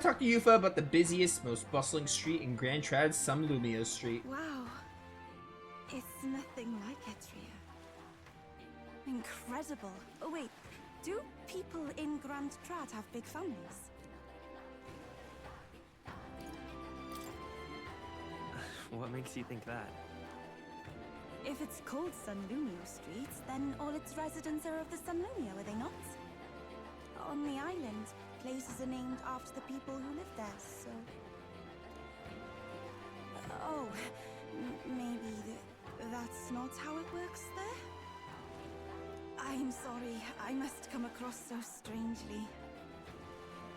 Talk to Yufa about the busiest, most bustling street in Grand Trad, Lumio Street. Wow. It's nothing like Etria. Incredible. Oh wait, do people in Grand Trad have big families? What makes you think that? If it's called Sunlumio Street, then all its residents are of the Sunlumio, are they not? On the island, places are named after the people who live there, so... Oh, maybe that's not how it works there? I'm sorry, I must come across so strangely.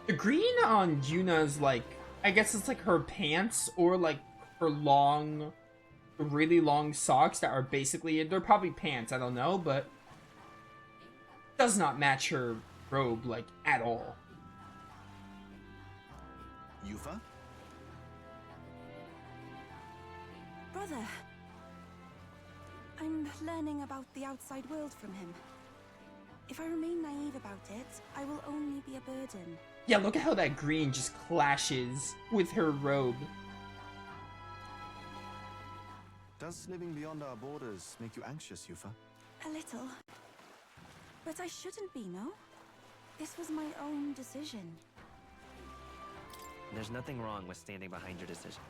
The green on Yuna's, like, I guess it's like her pants or like her long, really long socks that are basically, they're probably pants, I don't know, but does not match her robe, like, at all. Yufa? Brother, I'm learning about the outside world from him. If I remain naive about it, I will only be a burden. Yeah, look at how that green just clashes with her robe. Does living beyond our borders make you anxious, Yufa? A little. But I shouldn't be, no? This was my own decision. There's nothing wrong with standing behind your decision.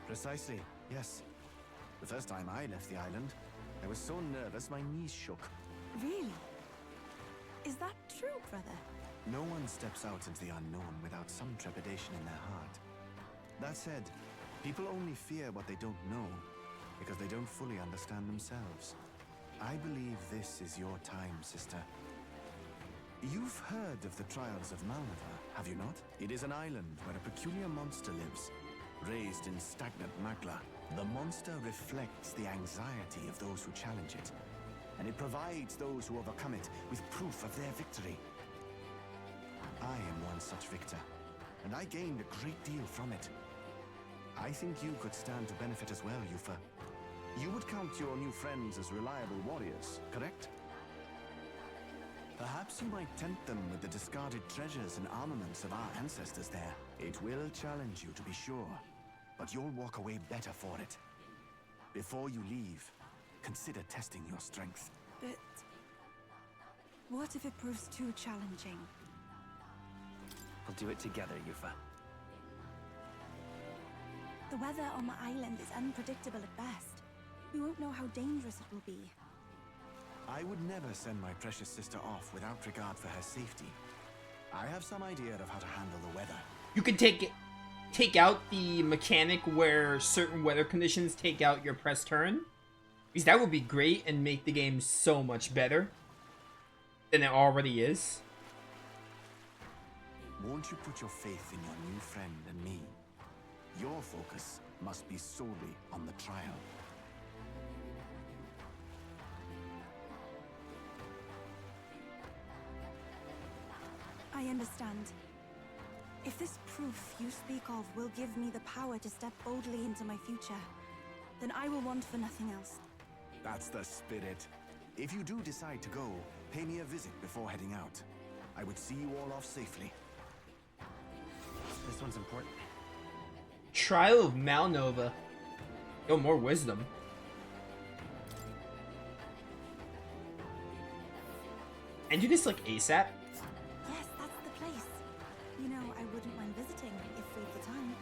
Precisely, yes. The first time I left the island, I was so nervous my knees shook. Really? Is that true, brother? No one steps out into the unknown without some trepidation in their heart. That said, people only fear what they don't know because they don't fully understand themselves. I believe this is your time, sister. You've heard of the trials of Malnova, have you not? It is an island where a peculiar monster lives, raised in stagnant magma. The monster reflects the anxiety of those who challenge it, and it provides those who overcome it with proof of their victory. I am one such victor, and I gained a great deal from it. I think you could stand to benefit as well, Yufa. You would count your new friends as reliable warriors, correct? Perhaps you might tempt them with the discarded treasures and armaments of our ancestors there. It will challenge you, to be sure, but you'll walk away better for it. Before you leave, consider testing your strength. But... what if it proves too challenging? We'll do it together, Yufa. The weather on the island is unpredictable at best. We won't know how dangerous it will be. I would never send my precious sister off without regard for her safety. I have some idea of how to handle the weather. You can take out the mechanic where certain weather conditions take out your press turn, because that would be great and make the game so much better than it already is. Won't you put your faith in your new friend and me? Your focus must be solely on the trial. I understand. If this proof you speak of will give me the power to step boldly into my future, then I will want for nothing else. That's the spirit. If you do decide to go, pay me a visit before heading out. I would see you all off safely. This one's important. Trial of Malnova. Yo, more wisdom. And do this like ASAP. Yes, that's the place. You know, I wouldn't mind visiting if we have the time.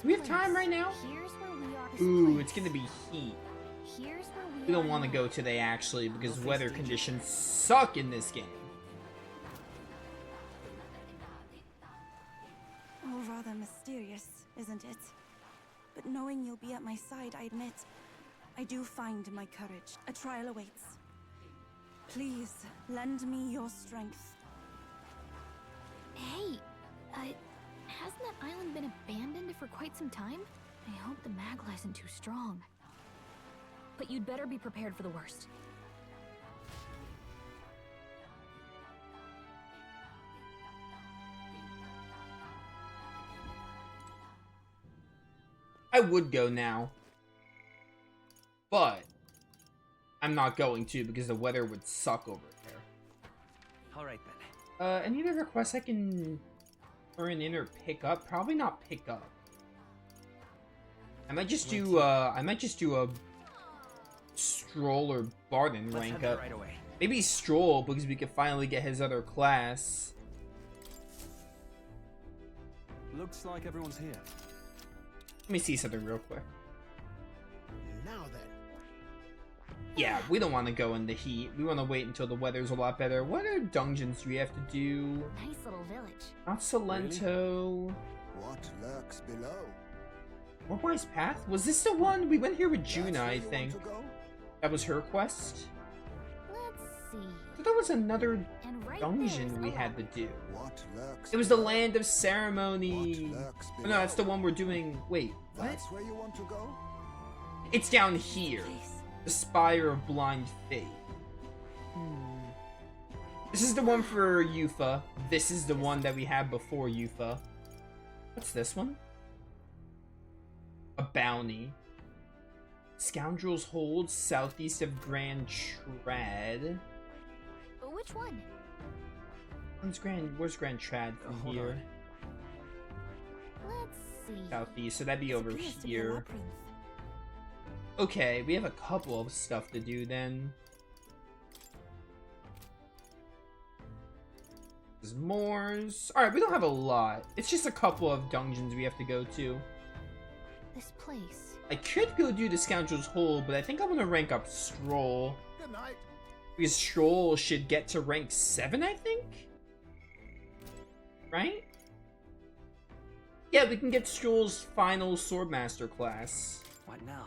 Do we have time right now? Here's where we are. Ooh, it's gonna be heat. Here's where We don't want to go today, actually, because weather conditions suck in this game. All rather mysterious, isn't it? But knowing you'll be at my side, I admit, I do find my courage. A trial awaits. Please, lend me your strength. Hey, hasn't that island been abandoned for quite some time? I hope the magla isn't too strong. But you'd better be prepared for the worst. I would go now, but I'm not going to because the weather would suck over there. All right then. Any other requests I can Turn in or pick up? Probably not pick up. I might just do a Stroll or Barton Let's rank head there up. right away. Maybe Stroll, because we could finally get his other class. Looks like everyone's here. Let me see something real quick. Now then. Yeah, we don't want to go in the heat. We want to wait until the weather's a lot better. What other dungeons do we have to do? Nice little village. Not Salento. What lurks below? Warwise Path? Was this the one? We went here with That's Juna, where I you want think. to go? That was her quest? Let's see. So there was another And right dungeon there's we a had to ladder. do. What lurks It was the below? Land of Ceremony. What lurks Oh, no, that's the one we're doing. Wait, what? That's where you want to go? It's down here. Please. The Spire of Blind Faith. This is the one for Yufa. This is the one that we had before Yufa. What's this one? A bounty. Scoundrel's Hold, southeast of Grand Trad. Which one? Where's Grand Trad from Hold here? Let's see. Southeast, so that'd be over Appears to be a here. labyrinth. Okay, we have a couple of stuff to do then. There's Moors. Alright, we don't have a lot. It's just a couple of dungeons we have to go to. This place. I could go do the Scoundrel's Hole, but I think I'm gonna rank up Stroll. Good night. Because Stroll should get to rank 7, I think? Right? Yeah, we can get Stroll's final Swordmaster class. What now?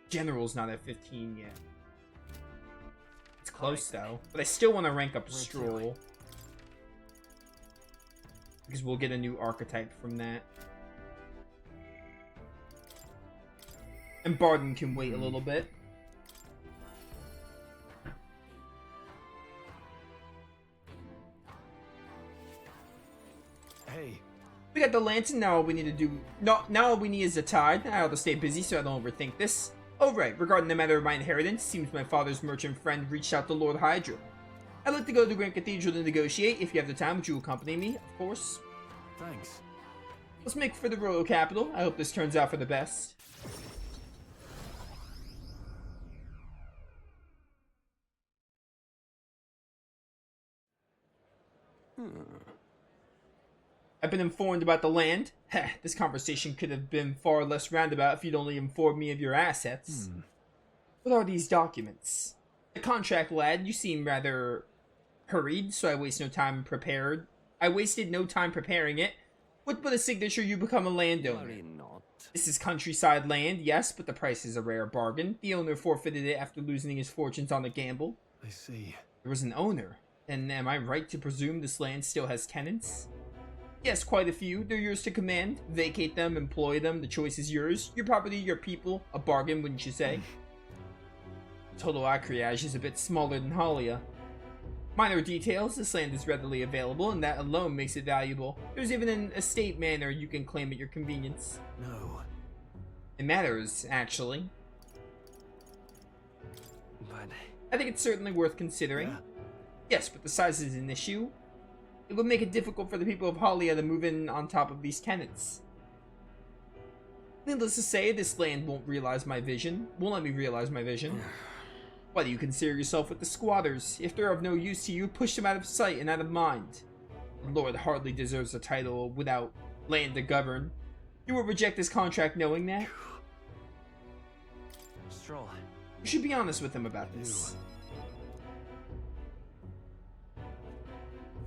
General's not at 15 yet. It's close though. But I still want to rank up Where to? Stroll. Because we'll get a new archetype from that. And Barden can wait a little bit. Hey, We got the lantern, now all we need to do... No, now all we need is the tide. I ought to stay busy so I don't overthink this. Oh right, regarding the matter of my inheritance, seems my father's merchant friend reached out to Lord Hydra. I'd like to go to the Grand Cathedral to negotiate. If you have the time, would you accompany me? Of course. thanks. Let's make for the royal capital. I hope this turns out for the best. I've been informed about the land. Heh, this conversation could have been far less roundabout if you'd only informed me of your assets. What are these documents? The contract, lad. You seem rather hurried, so I wasted no time preparing it. With but a signature, you become a landowner. Worry not. This is countryside land, yes, but the price is a rare bargain. The owner forfeited it after losing his fortunes on a gamble. I see. There was an owner. And am I right to presume this land still has tenants? Yes, quite a few. They're yours to command. Vacate them, employ them. The choice is yours. Your property, your people. A bargain, wouldn't you say? Total acreage is a bit smaller than Halia. Minor details, this land is readily available, and that alone makes it valuable. There's even an estate manor you can claim at your convenience. No. It matters, actually. But I think it's certainly worth considering. Yeah. Yes, but the size is an issue. It would make it difficult for the people of Halia to move in on top of these tenants. Needless to say, this land won't realize my vision. Won't let me realize my vision. Why do you consider yourself with the squatters? If they're of no use to you, push them out of sight and out of mind. The Lord hardly deserves a title without land to govern. You will reject this contract knowing that? Stroll. You should be honest with him about this.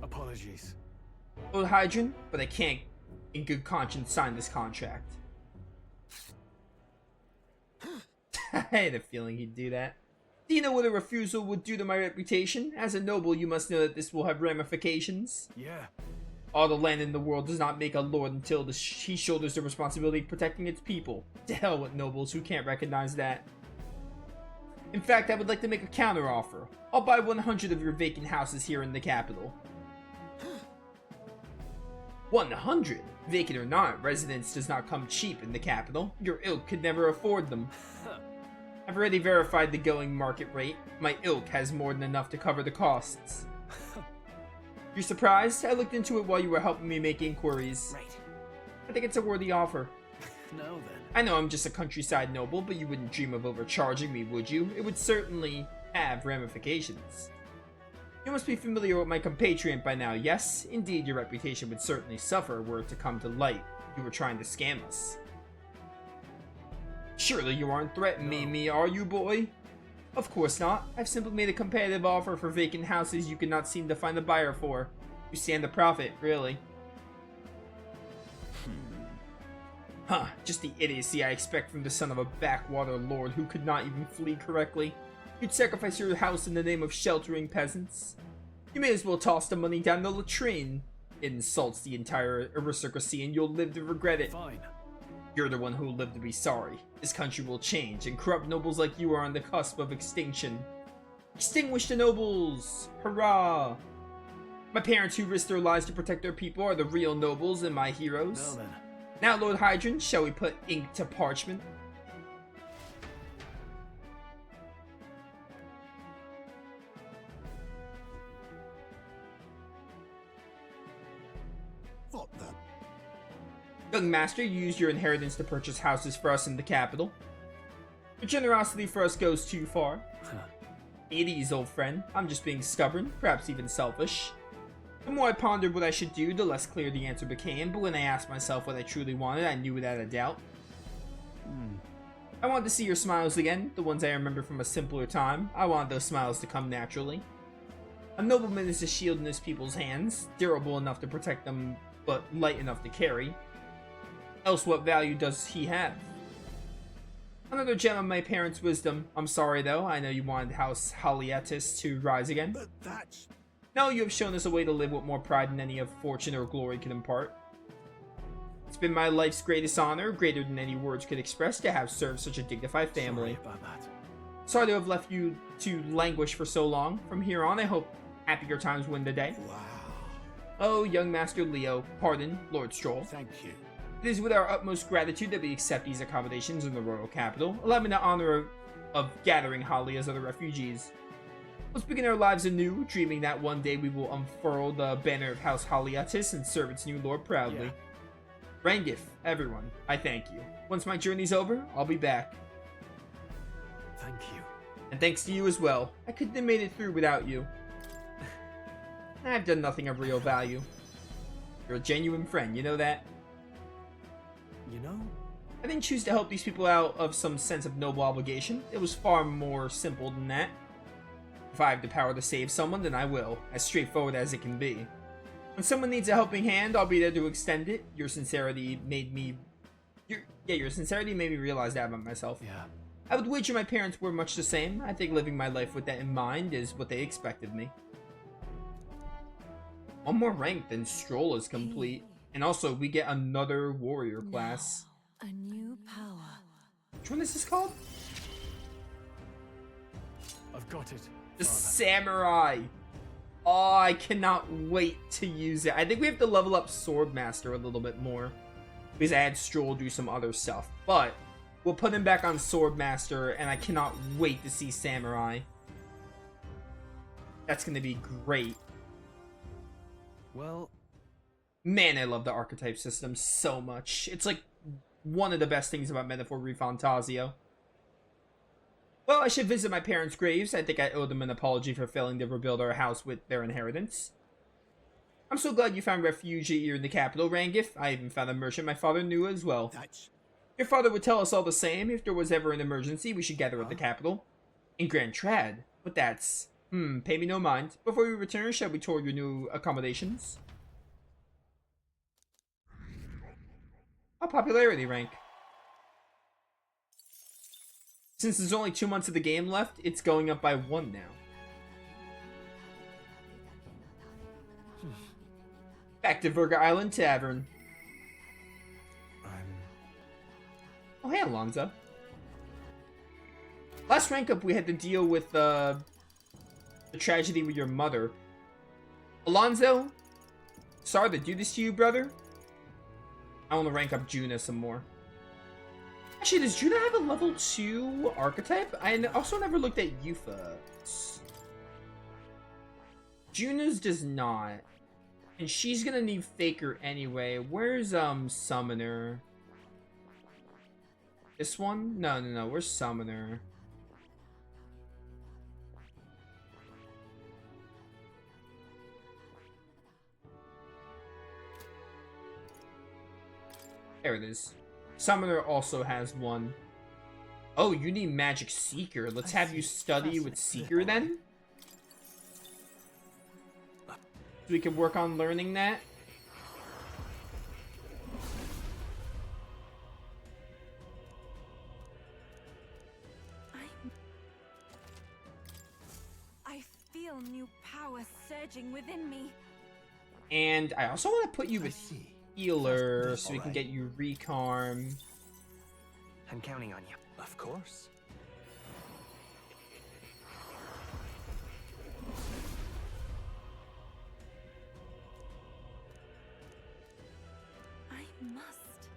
Apologies. Lord Hydron, but I can't, in good conscience, sign this contract. I had a feeling he'd do that. Do you know what a refusal would do to my reputation? As a noble, you must know that this will have ramifications. Yeah. All the land in the world does not make a lord until he shoulders the responsibility of protecting its people. To hell with nobles who can't recognize that. In fact, I would like to make a counteroffer. I'll buy 100 of your vacant houses here in the capital. 100? Vacant or not, residence does not come cheap in the capital. Your ilk could never afford them. I've already verified the going market rate. My ilk has more than enough to cover the costs. You surprised? I looked into it while you were helping me make inquiries. Right. I think it's a worthy offer. No, then. I know I'm just a countryside noble, but you wouldn't dream of overcharging me, would you? It would certainly have ramifications. You must be familiar with my compatriot by now, yes? Indeed, your reputation would certainly suffer were it to come to light you were trying to scam us. Surely you aren't threatening me, are you, boy? Of course not. I've simply made a competitive offer for vacant houses you could not seem to find a buyer for. You stand to profit, really. Huh, just the idiocy I expect from the son of a backwater lord who could not even flee correctly. You'd sacrifice your house in the name of sheltering peasants? You may as well toss the money down the latrine. It insults the entire aristocracy and you'll live to regret it. Fine. You're the one who will live to be sorry. This country will change, and corrupt nobles like you are on the cusp of extinction. Extinguish the nobles! Hurrah! My parents who risked their lives to protect their people are the real nobles and my heroes. Well then. Now, Lord Hydrant, shall we put ink to parchment? What the? Young master, you used your inheritance to purchase houses for us in the capital. Your generosity for us goes too far. It is, old friend. I'm just being stubborn, perhaps even selfish. The more I pondered what I should do, the less clear the answer became, but when I asked myself what I truly wanted, I knew without a doubt. I wanted to see your smiles again, the ones I remember from a simpler time. I wanted those smiles to come naturally. A nobleman is a shield in his people's hands, durable enough to protect them, but light enough to carry. Else what value does he have? Another gem of my parents' wisdom. I'm sorry though, I know you wanted House Haliatis to rise again. But that's... No, you have shown us a way to live with more pride than any of fortune or glory can impart. It's been my life's greatest honor, greater than any words could express, to have served such a dignified family. Sorry about that. Sorry to have left you to languish for so long. From here on, I hope happier times win the day. Wow. Oh, young Master Leo, pardon, Lord Strohl. Thank you. It is with our utmost gratitude that we accept these accommodations in the royal capital, allow me the honor of gathering Holly as other refugees. Let's begin our lives anew, dreaming that one day we will unfurl the banner of House Haliatis and serve its new lord proudly. Yeah. Rangif, everyone, I thank you. Once my journey's over, I'll be back. Thank you. And thanks to you as well. I couldn't have made it through without you. I've done nothing of real value. You're a genuine friend, you know that? You know, I didn't choose to help these people out of some sense of noble obligation. It was far more simple than that. If I have the power to save someone, then I will, as straightforward as it can be. When someone needs a helping hand, I'll be there to extend it. Your sincerity made me realize that about myself. yeah. I would wager my parents were much the same. I think living my life with that in mind is what they expect of me. One more rank than Strohl is complete. And also, we get another warrior class. A new power. Which one is this called? I've got it. The Father. Samurai. Oh, I cannot wait to use it. I think we have to level up Swordmaster a little bit more, because I had Strohl do some other stuff. But we'll put him back on Swordmaster, and I cannot wait to see Samurai. That's going to be great. Well, Man, I love the archetype system so much. It's like one of the best things about Metaphor ReFantazio. Well, I should visit my parents' graves. I think I owe them an apology for failing to rebuild our house with their inheritance. I'm so glad you found refuge here in the capital, Rangif. I even found a merchant my father knew as well. That's... Your father would tell us all the same. If there was ever an emergency, we should gather at the capital. In Grand Trad. But that's... pay me no mind. Before we return, shall we tour your new accommodations? A popularity rank. Since there's only 2 months of the game left, it's going up by 1 now. Back to Virga Island Tavern. Oh, hey, Alonzo. Last rank up, we had to deal with the tragedy with your mother. Alonzo, sorry to do this to you, brother. I want to rank up Juna some more. Actually, does Juna have a level 2 archetype? I also never looked at Yufa's. Juna's does not. And she's gonna need Faker anyway. Where's, Summoner? This one? No. Where's Summoner? There it is. Summoner also has one. Oh, you need Magic Seeker. Let's have you study with Seeker then. So we can work on learning that. I feel new power surging within me. And I also want to put you with Healer so we can get you Recarm. I'm counting on you. Of course. I must.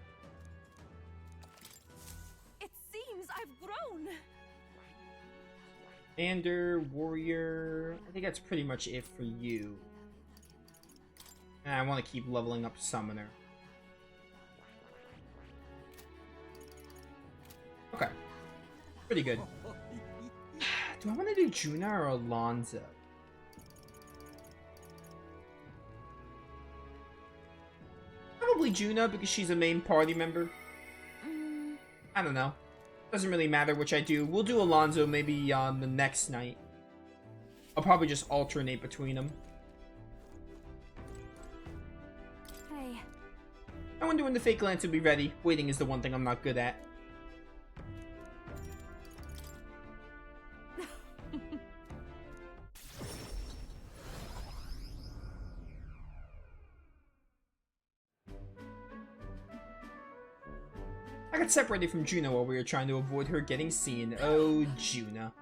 It seems I've grown. Commander, Warrior. I think that's pretty much it for you. And I want to keep leveling up Summoner. Okay. Pretty good. Do I want to do Juna or Alonzo? Probably Juna because she's a main party member. I don't know. Doesn't really matter which I do. We'll do Alonzo maybe on the next night. I'll probably just alternate between them. Hey. I wonder when the fake lance will be ready. Waiting is the one thing I'm not good at. I got separated from Juna while we were trying to avoid her getting seen. Oh, Juna.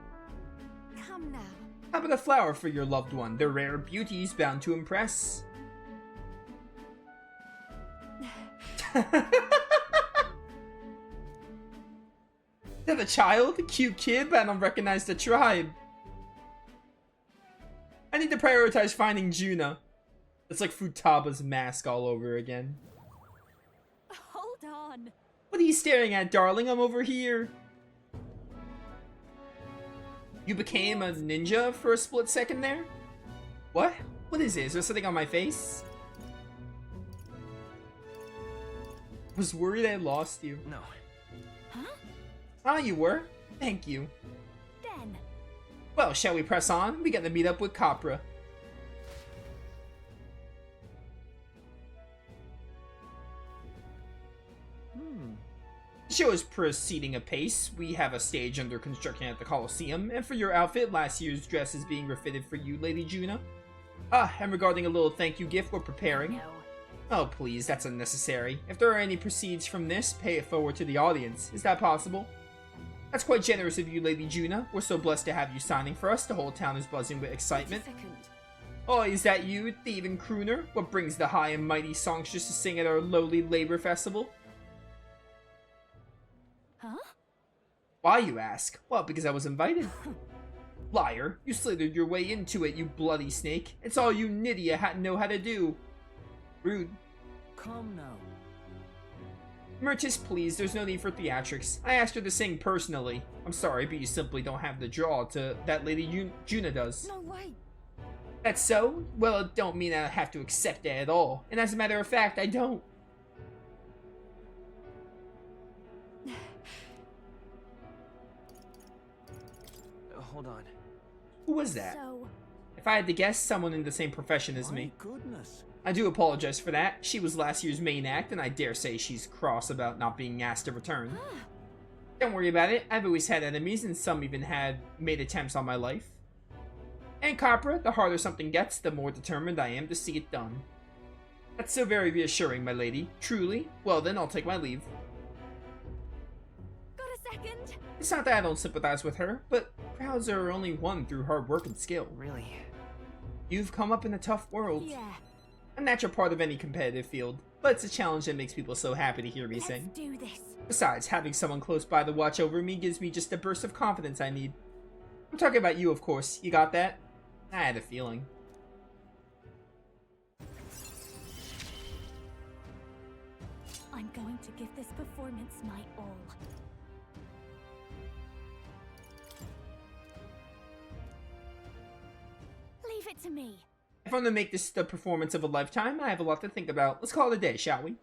Come now. How about a flower for your loved one? They're rare beauties bound to impress. They're the child? Cute kid, but I don't recognize the tribe. I need to prioritize finding Juna. It's like Futaba's mask all over again. Hold on. What are you staring at, darling? I'm over here. You became a ninja for a split second there? What? What is it? Is there something on my face? I was worried I lost you. No. Huh? Ah, you were? Thank you. Then. Well, shall we press on? We got to meet up with Capra. The show is proceeding apace. We have a stage under construction at the Coliseum, and for your outfit, last year's dress is being refitted for you, Lady Juna. Ah, and regarding a little thank you gift we're preparing. No. Oh, please, that's unnecessary. If there are any proceeds from this, pay it forward to the audience. Is that possible? That's quite generous of you, Lady Juna. We're so blessed to have you signing for us. The whole town is buzzing with excitement. Wait a second. Oh, is that you, thieving crooner? What brings the high and mighty songstress to sing at our lowly labor festival? Huh? Why, you ask? Well, because I was invited. Liar, you slithered your way into it, you bloody snake. It's all you Nydia know how to do. Rude. Calm now. Mertis, please, there's no need for theatrics. I asked her to sing personally. I'm sorry, but you simply don't have the draw to that Lady Juna does. No way. That's so? Well, it don't mean I have to accept it at all. And as a matter of fact, I don't. Hold on. Who was that? So, If I had to guess, someone in the same profession as me. My goodness. I do apologize for that. She was last year's main act, and I dare say she's cross about not being asked to return. Don't worry about it. I've always had enemies, and some even had made attempts on my life. And Capra, the harder something gets, the more determined I am to see it done. That's so very reassuring, my lady. Truly? Well then, I'll take my leave. got a second? It's not that I don't sympathize with her, but crowds are only won through hard work and skill. Really? You've come up in a tough world. Yeah. A natural part of any competitive field, but it's a challenge that makes people so happy to hear me Let's sing. do this. Besides, having someone close by to watch over me gives me just a burst of confidence I need. I'm talking about you, of course. You got that? I had a feeling. to give this performance my all. Leave it to me. If I'm gonna make this the performance of a lifetime, I have a lot to think about. Let's call it a day, shall we?